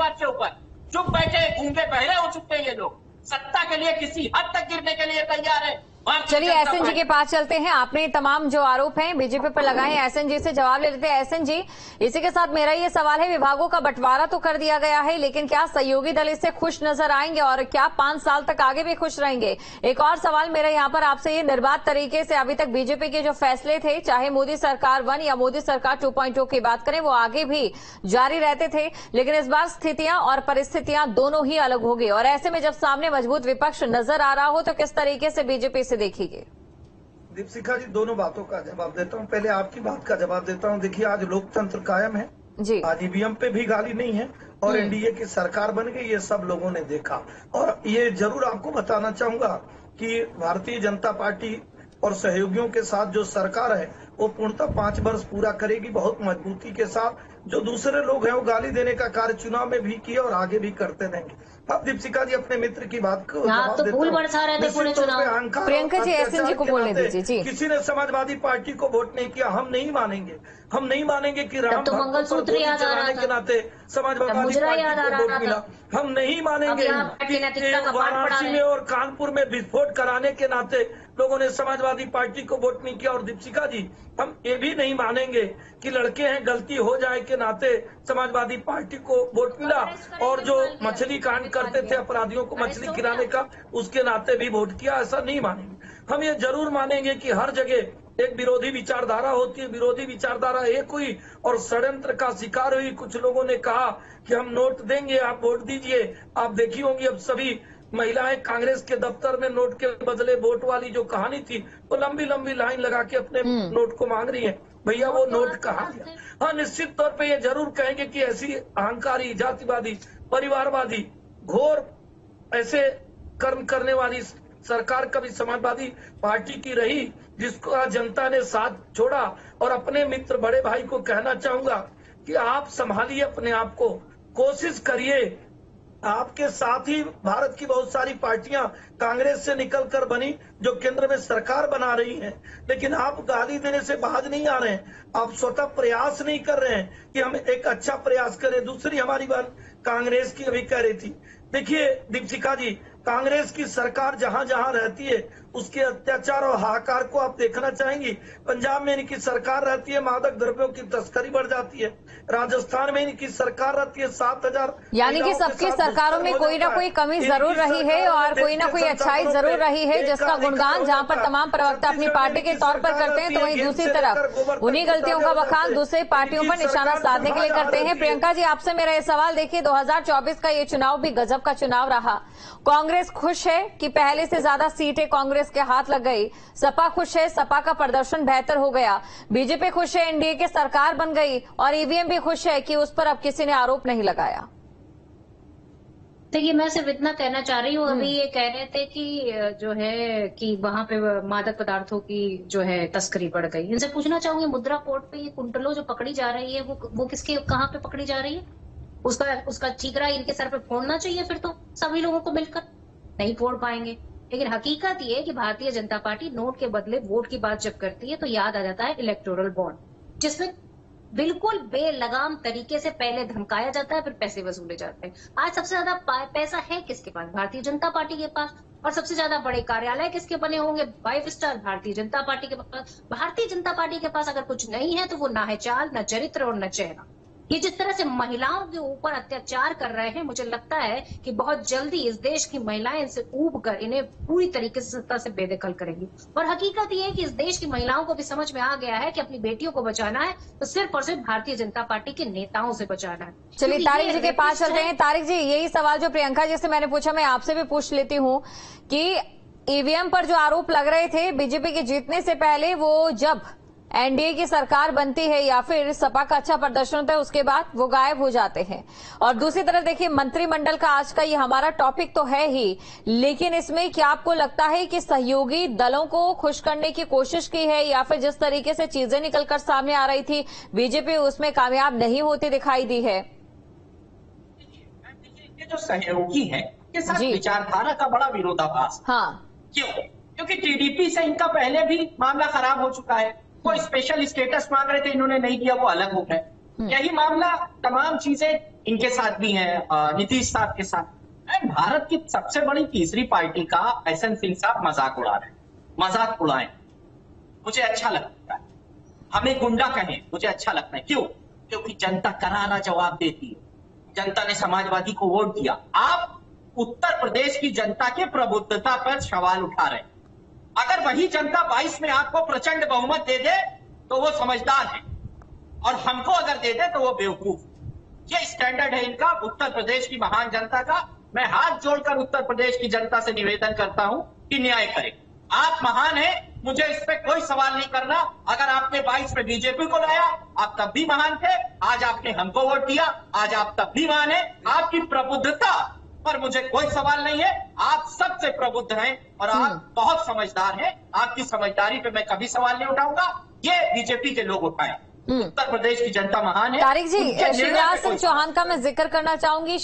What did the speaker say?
बात के ऊपर चुप बैठे, गूंगे बहरे हो चुके हैं ये लोग। सत्ता के लिए किसी हद तक गिरने के लिए तैयार है। चलिए एसएन जी के पास चलते हैं। आपने तमाम जो आरोप हैं बीजेपी पर लगाए हैं, एसएन जी से जवाब ले लेते हैं। एसएन जी, इसी के साथ मेरा ये सवाल है, विभागों का बंटवारा तो कर दिया गया है, लेकिन क्या सहयोगी दल इससे खुश नजर आएंगे और क्या 5 साल तक आगे भी खुश रहेंगे? एक और सवाल मेरा यहाँ पर आपसे, ये निर्बाध तरीके से अभी तक बीजेपी के जो फैसले थे, चाहे मोदी सरकार 1 या मोदी सरकार 2.0 की बात करें, वो आगे भी जारी रहते थे, लेकिन इस बार स्थितियां और परिस्थितियां दोनों ही अलग हो गई और ऐसे में जब सामने मजबूत विपक्ष नजर आ रहा हो तो किस तरीके से बीजेपी से देखिए? दीपशिखा जी, दोनों बातों का जवाब देता हूँ। पहले आपकी बात का जवाब देता हूँ। देखिए, आज लोकतंत्र कायम है जी। आज ईवीएम पे भी गाली नहीं है और एनडीए की सरकार बन गई, ये सब लोगों ने देखा। और ये जरूर आपको बताना चाहूंगा कि भारतीय जनता पार्टी और सहयोगियों के साथ जो सरकार है वो पूर्णतः 5 वर्ष पूरा करेगी, बहुत मजबूती के साथ। जो दूसरे लोग हैं वो गाली देने का कार्य चुनाव में भी किया और आगे भी करते रहेंगे। अब दीपशिखा जी, अपने मित्र की बात को तो भूल बरसा रहे थे पूरे चुनाव। प्रियंका जी, एसएन जी को बोलने दीजिए जी। किसी ने समाजवादी पार्टी को वोट नहीं किया, हम नहीं मानेंगे। हम नहीं मानेंगे कि राम तो मंगलसूत्र याद आ रहा के नाते समाजवादी पार्टी को वोट मिला। हम नहीं मानेंगे कि वाराणसी में और कानपुर में विस्फोट कराने के नाते लोगों ने समाजवादी पार्टी को वोट नहीं किया। और दीपशिखा जी, हम ये भी नहीं मानेंगे कि लड़के हैं, गलती हो जाए के नाते समाजवादी पार्टी को वोट मिला और जो मछली कांड करते थे अपराधियों को मछली खिलाने का, उसके नाते भी वोट किया। ऐसा नहीं मानेंगे। हम ये जरूर मानेंगे कि हर जगह एक विरोधी विचारधारा होती है, विरोधी विचारधारा एक हुई और षड्यंत्र का शिकार हुई। कुछ लोगों ने कहा कि हम नोट देंगे, आप वोट दीजिए। आप देखी होंगी अब सभी महिलाएं कांग्रेस के दफ्तर में नोट के बदले वोट वाली जो कहानी थी, वो लंबी लंबी लाइन लगा के अपने नोट को मांग रही है। भैया, वो नोट कहाँ गया? हाँ, निश्चित तौर पे ये जरूर कहेंगे कि ऐसी अहंकारी, जातिवादी, परिवारवादी, घोर ऐसे कर्म करने वाली सरकार कभी समाजवादी पार्टी की रही जिसको जनता ने साथ छोड़ा। और अपने मित्र बड़े भाई को कहना चाहूंगा कि आप संभालिए अपने आप को, कोशिश करिए। आपके साथ ही भारत की बहुत सारी पार्टियां कांग्रेस से निकलकर बनी जो केंद्र में सरकार बना रही हैं, लेकिन आप गाली देने से बाज नहीं आ रहे हैं। आप स्वतः प्रयास नहीं कर रहे हैं कि हम एक अच्छा प्रयास करें। दूसरी हमारी बात कांग्रेस की अभी कह रही थी। देखिए दीपशिखा जी, कांग्रेस की सरकार जहां जहां रहती है उसके अत्याचार और हाहाकार को आप देखना चाहेंगी। पंजाब में इनकी सरकार रहती है, मादक द्रव्यों की तस्करी बढ़ जाती है। राजस्थान में इनकी सरकार रहती है, 7,000। यानी कि सबकी सरकारों में कोई ना कोई कमी जरूर रही है और कोई ना कोई अच्छाई जरूर रही है, जिसका गुणगान जहां पर तमाम प्रवक्ता अपनी पार्टी के तौर पर करते हैं, तो वहीं दूसरी तरफ उन्हीं गलतियों का बखान दूसरी पार्टियों पर निशाना साधने के लिए करते हैं। प्रियंका जी, आपसे मेरा ये सवाल, देखिए 2024 का ये चुनाव भी गजब का चुनाव रहा। कांग्रेस खुश है कि पहले से ज्यादा सीटें कांग्रेस के हाथ लग गई, सपा खुश है, सपा का प्रदर्शन बेहतर हो गया, बीजेपी खुश है, एनडीए की सरकार बन गई और ईवीएम भी खुश है कि उस पर अब किसी ने आरोप नहीं लगाया। देखिए, मैं सिर्फ इतना कहना चाह रही हूँ, अभी ये कह रहे थे कि जो है कि वहां पे मादक पदार्थों की जो है तस्करी बढ़ गई। इनसे पूछना चाहूंगी, मुद्रा कोर्ट पे ये कुंटलों जो पकड़ी जा रही है वो किसके कहाँ पे पकड़ी जा रही है? उसका ठीकरा इनके सर पे फोड़ना चाहिए। फिर तो सभी लोगों को मिलकर नहीं फोड़ पाएंगे। लेकिन हकीकत ये है कि भारतीय जनता पार्टी नोट के बदले वोट की बात जब करती है तो याद आ जाता है इलेक्टोरल बॉन्ड, जिसमें बिल्कुल बेलगाम तरीके से पहले धमकाया जाता है, फिर पैसे वसूले जाते हैं। आज सबसे ज्यादा पैसा है किसके पास? भारतीय जनता पार्टी के पास। और सबसे ज्यादा बड़े कार्यालय किसके बने होंगे? 5 स्टार भारतीय जनता पार्टी के पास। भारतीय जनता पार्टी के पास अगर कुछ नहीं है तो वो ना है चाल, न चरित्र और न चेहरा। ये जिस तरह से महिलाओं के ऊपर अत्याचार कर रहे हैं, मुझे लगता है कि बहुत जल्दी इस देश की महिलाएं इनसे ऊब कर इन्हें पूरी तरीके से सत्ता से बेदखल करेंगी। और हकीकत ये है कि इस देश की महिलाओं को भी समझ में आ गया है कि अपनी बेटियों को बचाना है तो सिर्फ और सिर्फ भारतीय जनता पार्टी के नेताओं से बचाना है। चलिए तारिक जी के पास चलते हैं। तारिक जी, यही सवाल जो प्रियंका जी से मैंने पूछा, मैं आपसे भी पूछ लेती हूँ कि ईवीएम पर जो आरोप लग रहे थे बीजेपी के जीतने से पहले, वो जब एनडीए की सरकार बनती है या फिर सपा का अच्छा प्रदर्शन होता है उसके बाद वो गायब हो जाते हैं। और दूसरी तरफ देखिए, मंत्रिमंडल का आज का ये हमारा टॉपिक तो है ही, लेकिन इसमें क्या आपको लगता है कि सहयोगी दलों को खुश करने की कोशिश की है या फिर जिस तरीके से चीजें निकलकर सामने आ रही थी बीजेपी उसमें कामयाब नहीं होती दिखाई दी है? ये जो सहयोगी है के साथ विचारधारा का बड़ा विरोधाभास। हाँ, क्यों? क्योंकि टीडीपी से इनका पहले भी मामला खराब हो चुका है। वो स्पेशल स्टेटस मांग रहे थे, इन्होंने नहीं दिया, वो अलग हो गए। यही मामला तमाम चीजें इनके साथ भी हैं, नीतीश साहब के साथ। भारत की सबसे बड़ी तीसरी पार्टी का एसएन सिंह साहब मजाक उड़ा रहे हैं, मजाक उड़ाएं, मुझे अच्छा लगता है। हमें गुंडा कहें, मुझे अच्छा लगता है। क्यों? क्योंकि जनता करारा जवाब देती है। जनता ने समाजवादी को वोट दिया। आप उत्तर प्रदेश की जनता के प्रबुद्धता पर सवाल उठा रहे हैं। अगर वही जनता 22 में आपको प्रचंड बहुमत दे दे तो वो समझदार है, और हमको अगर दे दे तो वो बेवकूफ। ये स्टैंडर्ड है इनका, उत्तर प्रदेश की महान जनता का। मैं हाथ जोड़कर उत्तर प्रदेश की जनता से निवेदन करता हूं कि न्याय करें। आप महान हैं, मुझे इस पे कोई सवाल नहीं करना। अगर आपने 22 में बीजेपी को लाया, आप तब भी महान थे। आज आपने हमको वोट दिया, आज आप तब भी महान हैं। आपकी प्रबुद्धता पर मुझे कोई सवाल नहीं है। आप सबसे प्रबुद्ध हैं और आप बहुत समझदार हैं। आपकी समझदारी पे मैं कभी सवाल नहीं उठाऊंगा। ये बीजेपी के लोग उठाएं। उत्तर प्रदेश की जनता महान है। तारिक जी, शिवराज सिंह चौहान का मैं जिक्र करना चाहूंगी।